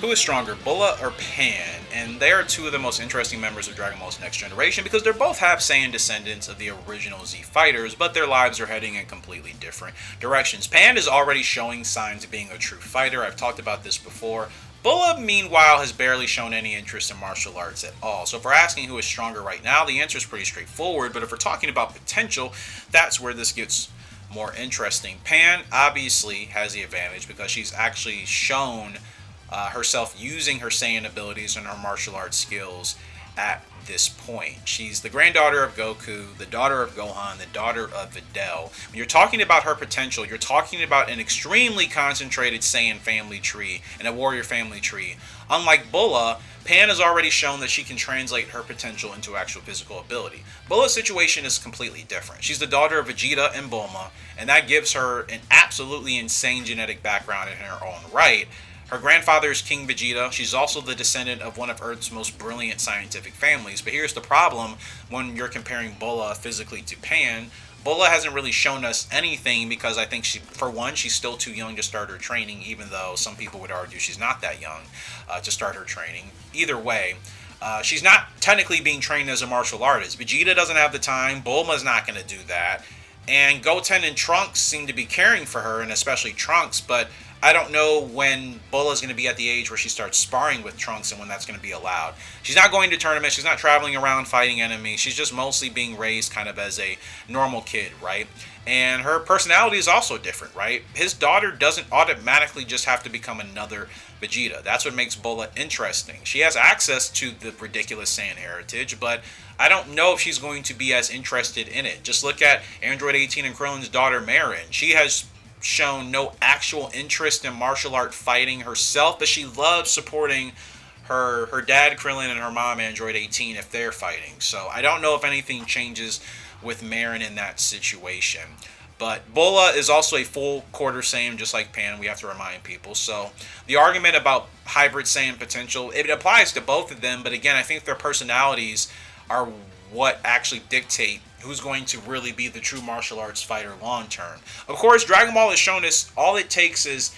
Who is stronger, Bulla or Pan? And they are two of the most interesting members of Dragon Ball's Next Generation because they both have Saiyan descendants of the original Z fighters, but their lives are heading in completely different directions. Pan is already showing signs of being a true fighter. I've talked about this before. Bulla, meanwhile, has barely shown any interest in martial arts at all. So if we're asking who is stronger right now, the answer is pretty straightforward. But if we're talking about potential, that's where this gets more interesting. Pan obviously has the advantage because she's actually shown herself using her Saiyan abilities and her martial arts skills at this point. She's the granddaughter of Goku, the daughter of Gohan, the daughter of Videl. When you're talking about her potential, you're talking about an extremely concentrated Saiyan family tree and a warrior family tree. Unlike Bulla, Pan has already shown that she can translate her potential into actual physical ability. Bulla's situation is completely different. She's the daughter of Vegeta and Bulma, and that gives her an absolutely insane genetic background in her own right. Her grandfather is King Vegeta. She's also the descendant of one of Earth's most brilliant scientific families. But here's the problem when you're comparing Bulla physically to Pan. Bulla hasn't really shown us anything because I think for one, she's still too young to start her training, even though some people would argue she's not that young to start her training. Either way, she's not technically being trained as a martial artist. Vegeta doesn't have the time. Bulma's not going to do that. And Goten and Trunks seem to be caring for her, and especially Trunks, but I don't know when Bulla's going to be at the age where she starts sparring with Trunks and when that's going to be allowed. She's not going to tournaments. She's not traveling around fighting enemies. She's just mostly being raised kind of as a normal kid, right? And her personality is also different, right? His daughter doesn't automatically just have to become another Vegeta. That's what makes Bulla interesting. She has access to the ridiculous Saiyan heritage, but I don't know if she's going to be as interested in it. Just look at Android 18 and Krillin's daughter, Marin. She has shown no actual interest in martial art fighting herself, but she loves supporting her dad Krillin and her mom Android 18 if they're fighting. So I don't know if anything changes with Marin in that situation. But Bulla is also a full quarter Saiyan, just like Pan. We have to remind people. So the argument about hybrid Saiyan potential, it applies to both of them. But again, I think their personalities are what actually dictate who's going to really be the true martial arts fighter long term. Of course, Dragon Ball has shown us all it takes is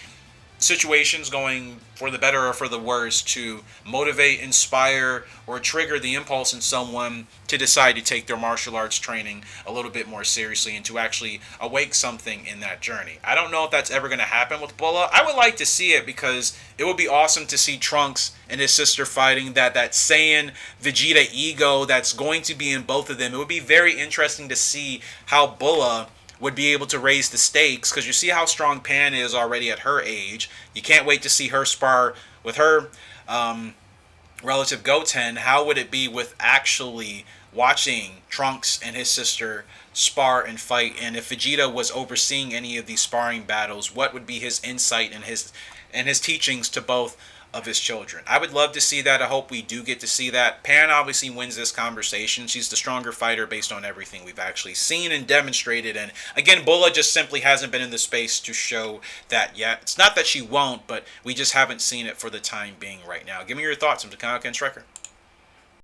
situations going for the better or for the worse to motivate, inspire, or trigger the impulse in someone to decide to take their martial arts training a little bit more seriously and to actually awake something in that journey. I don't know if that's ever going to happen with Bulla. I would like to see it because it would be awesome to see Trunks and his sister fighting that Saiyan Vegeta ego that's going to be in both of them. It would be very interesting to see how Bulla would be able to raise the stakes because you see how strong Pan is already at her age. You can't wait to see her spar with her relative Goten. How would it be with actually watching Trunks and his sister spar and fight? And if Vegeta was overseeing any of these sparring battles, what would be his insight and his teachings to both of his children? I would love to see that. I hope we do get to see that. Pan obviously wins this conversation. She's the stronger fighter based on everything we've actually seen and demonstrated. And again, Bulla just simply hasn't been in the space to show that yet. It's not that she won't, but we just haven't seen it for the time being right now. Give me your thoughts. I'm Kaioken Striker.